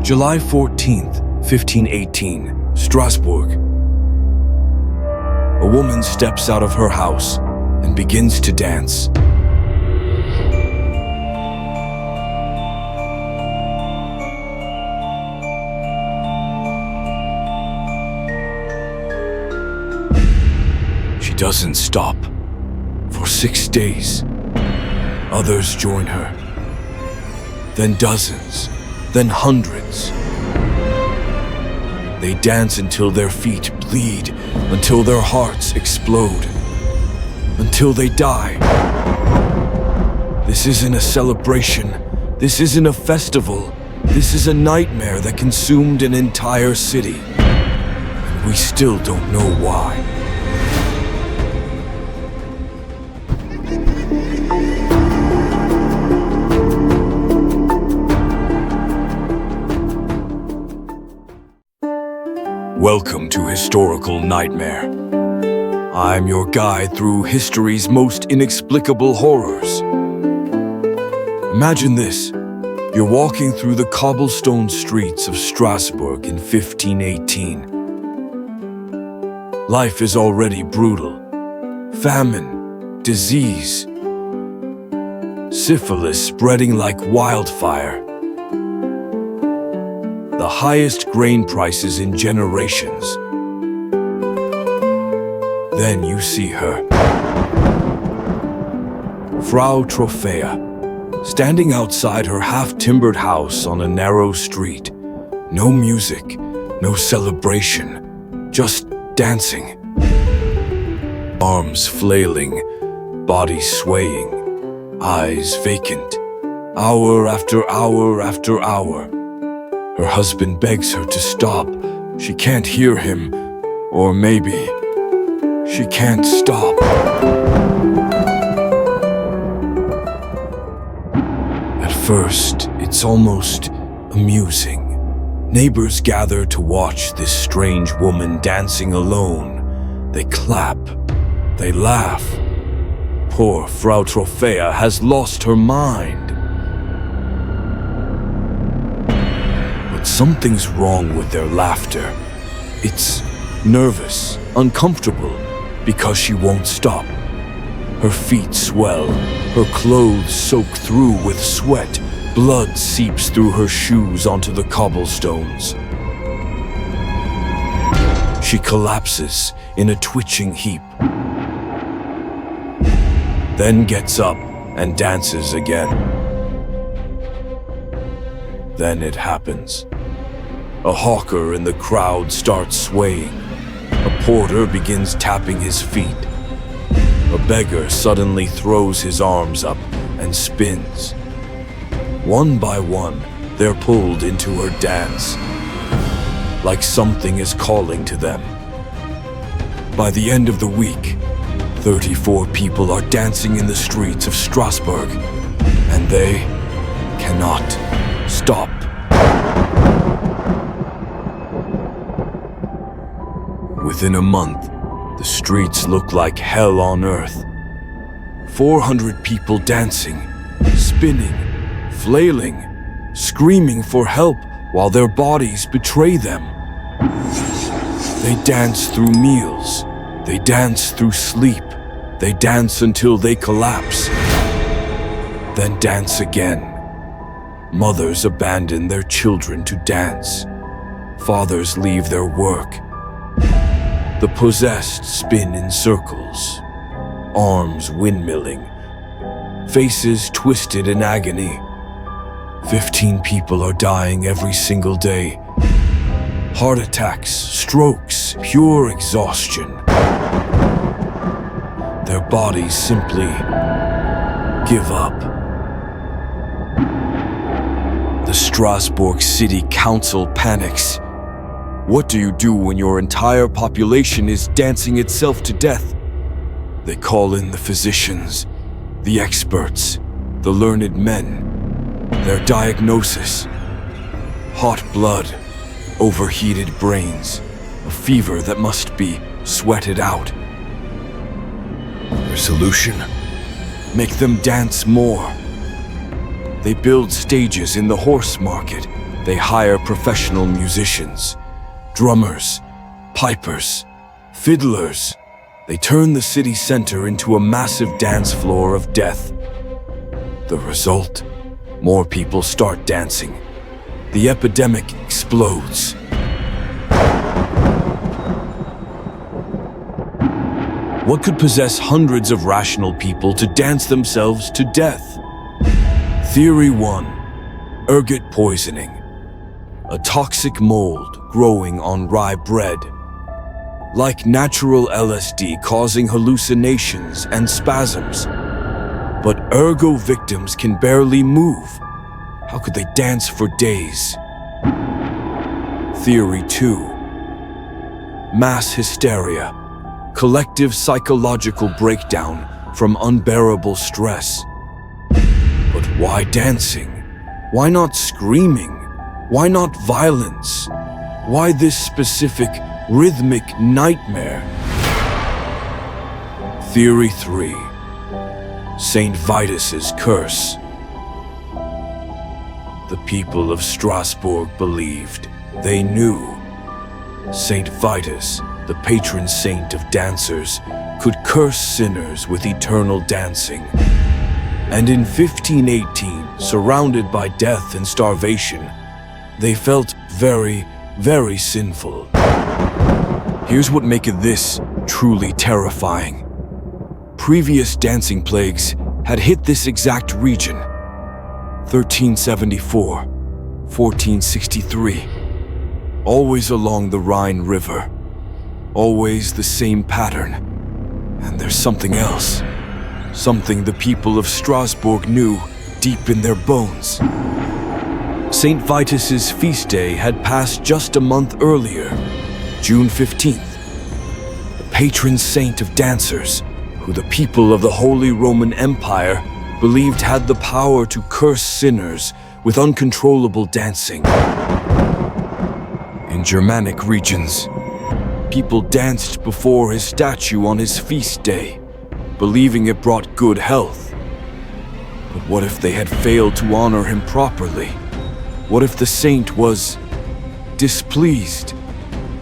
July 14th, 1518, Strasbourg. A woman steps out of her house and begins to dance. She doesn't stop. For 6 days, others join her. Then dozens, then hundreds. They dance until their feet bleed, until their hearts explode, until they die. This isn't a celebration. This isn't a festival. This is a nightmare that consumed an entire city. And we still don't know why. Welcome to Historical Nightmare. I'm your guide through history's most inexplicable horrors. Imagine this. You're walking through the cobblestone streets of Strasbourg in 1518. Life is already brutal. Famine, disease, syphilis spreading like wildfire. The highest grain prices in generations. Then you see her. Frau Troffea, standing outside her half-timbered house on a narrow street. No music, no celebration, just dancing. Arms flailing, body swaying, eyes vacant, hour after hour after hour. Her husband begs her to stop. She can't hear him, or maybe she can't stop. At first, it's almost amusing. Neighbors gather to watch this strange woman dancing alone. They clap, they laugh. Poor Frau Troffea has lost her mind. Something's wrong with their laughter. It's nervous, uncomfortable, because she won't stop. Her feet swell, her clothes soak through with sweat, blood seeps through her shoes onto the cobblestones. She collapses in a twitching heap, then gets up and dances again. Then it happens. A hawker in the crowd starts swaying. A porter begins tapping his feet. A beggar suddenly throws his arms up and spins. One by one, they're pulled into her dance, like something is calling to them. By the end of the week, 34 people are dancing in the streets of Strasbourg, and they cannot stop. Within a month, the streets look like hell on earth. 400 people dancing, spinning, flailing, screaming for help while their bodies betray them. They dance through meals. They dance through sleep. They dance until they collapse. Then dance again. Mothers abandon their children to dance. Fathers leave their work. The possessed spin in circles, arms windmilling, faces twisted in agony. 15 people are dying every single day. Heart attacks, strokes, pure exhaustion. Their bodies simply give up. The Strasbourg City Council panics. What do you do when your entire population is dancing itself to death? They call in the physicians, the experts, the learned men. Their diagnosis: hot blood, overheated brains, a fever that must be sweated out. Their solution? Make them dance more. They build stages in the horse market, They hire professional musicians, drummers, pipers, fiddlers. They turn the city center into a massive dance floor of death. The result? More people start dancing. The epidemic explodes. What could possess hundreds of rational people to dance themselves to death? Theory 1. Ergot poisoning. A toxic mold growing on rye bread. Like natural LSD causing hallucinations and spasms. But ergot victims can barely move. How could they dance for days? Theory 2. Mass hysteria. Collective psychological breakdown from unbearable stress. But why dancing? Why not screaming? Why not violence? Why this specific rhythmic nightmare? Theory 3. Saint Vitus's curse. The people of Strasbourg believed, they knew. Saint Vitus, the patron saint of dancers, could curse sinners with eternal dancing. And in 1518, surrounded by death and starvation, they felt very, very sinful. Here's what maketh this truly terrifying. Previous dancing plagues had hit this exact region. 1374, 1463, always along the Rhine River. Always the same pattern. And there's something else. Something the people of Strasbourg knew deep in their bones. Saint Vitus's feast day had passed just a month earlier, June 15th. The patron saint of dancers, who the people of the Holy Roman Empire believed had the power to curse sinners with uncontrollable dancing. In Germanic regions, people danced before his statue on his feast day, believing it brought good health. But what if they had failed to honor him properly? What if the saint was displeased?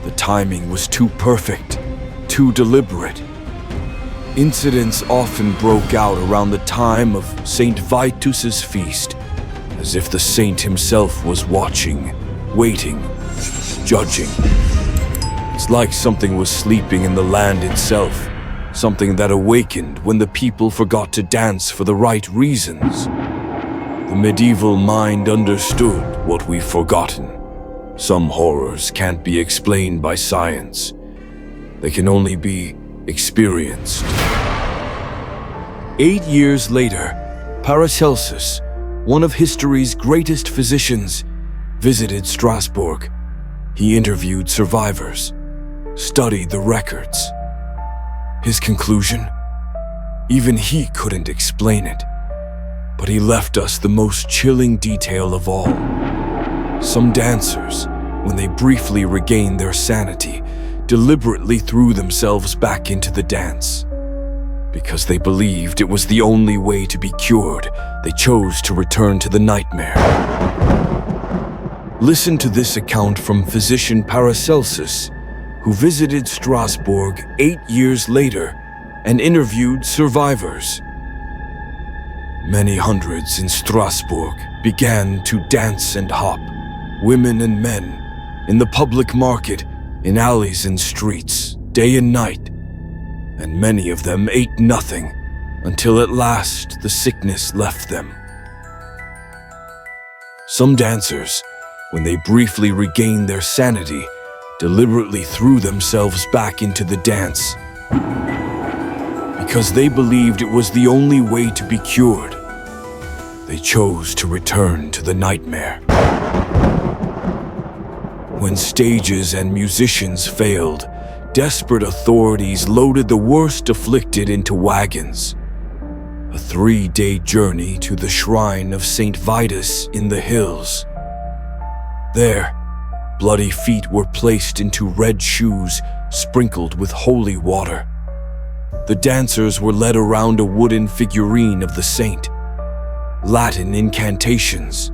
The timing was too perfect, too deliberate. Incidents often broke out around the time of Saint Vitus's feast, as if the saint himself was watching, waiting, judging. It's like something was sleeping in the land itself, something that awakened when the people forgot to dance for the right reasons. The medieval mind understood what we've forgotten. Some horrors can't be explained by science. They can only be experienced. 8 years later, Paracelsus, one of history's greatest physicians, visited Strasbourg. He interviewed survivors, studied the records. His conclusion? Even he couldn't explain it. But he left us the most chilling detail of all. Some dancers, when they briefly regained their sanity, deliberately threw themselves back into the dance. Because they believed it was the only way to be cured, they chose to return to the nightmare. Listen to this account from physician Paracelsus, who visited Strasbourg 8 years later and interviewed survivors. Many hundreds in Strasbourg began to dance and hop, women and men, in the public market, in alleys and streets, day and night. And many of them ate nothing until at last the sickness left them. Some dancers, when they briefly regained their sanity, deliberately threw themselves back into the dance because they believed it was the only way to be cured. They chose to return to the nightmare. When stages and musicians failed, desperate authorities loaded the worst afflicted into wagons. A 3-day journey to the shrine of Saint Vitus in the hills. There, bloody feet were placed into red shoes sprinkled with holy water. The dancers were led around a wooden figurine of the saint. Latin incantations,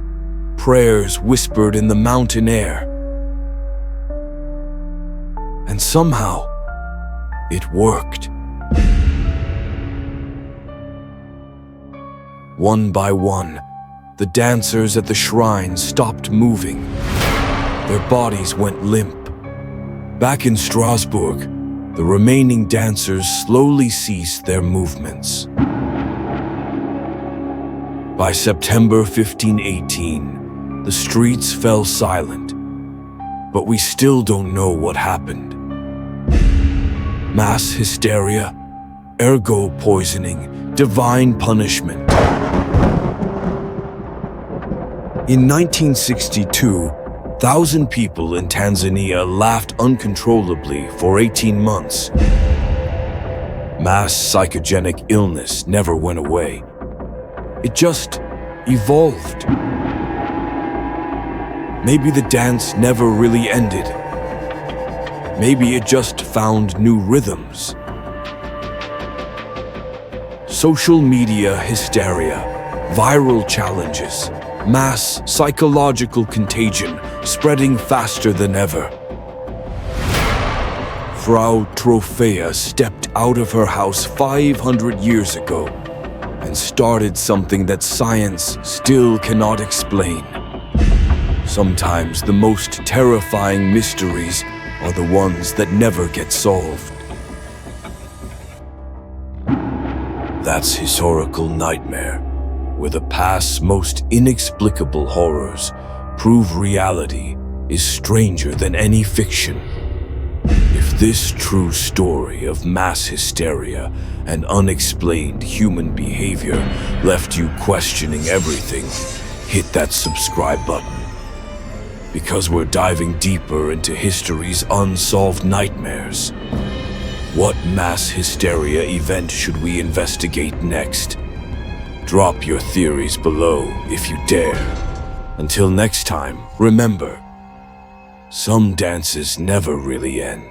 prayers whispered in the mountain air. And somehow, it worked. One by one, the dancers at the shrine stopped moving. Their bodies went limp. Back in Strasbourg, the remaining dancers slowly ceased their movements. By September 1518, the streets fell silent, but we still don't know what happened. Mass hysteria, ergot poisoning, divine punishment. In 1962, 1,000 people in Tanzania laughed uncontrollably for 18 months. Mass psychogenic illness never went away. It just evolved. Maybe the dance never really ended. Maybe it just found new rhythms. Social media hysteria, viral challenges, mass psychological contagion spreading faster than ever. Frau Troffea stepped out of her house 500 years ago and started something that science still cannot explain. Sometimes the most terrifying mysteries are the ones that never get solved. That's historical nightmare, where the past's most inexplicable horrors prove reality is stranger than any fiction. If this true story of mass hysteria and unexplained human behavior left you questioning everything, hit that subscribe button. Because we're diving deeper into history's unsolved nightmares. What mass hysteria event should we investigate next? Drop your theories below if you dare. Until next time, remember, some dances never really end.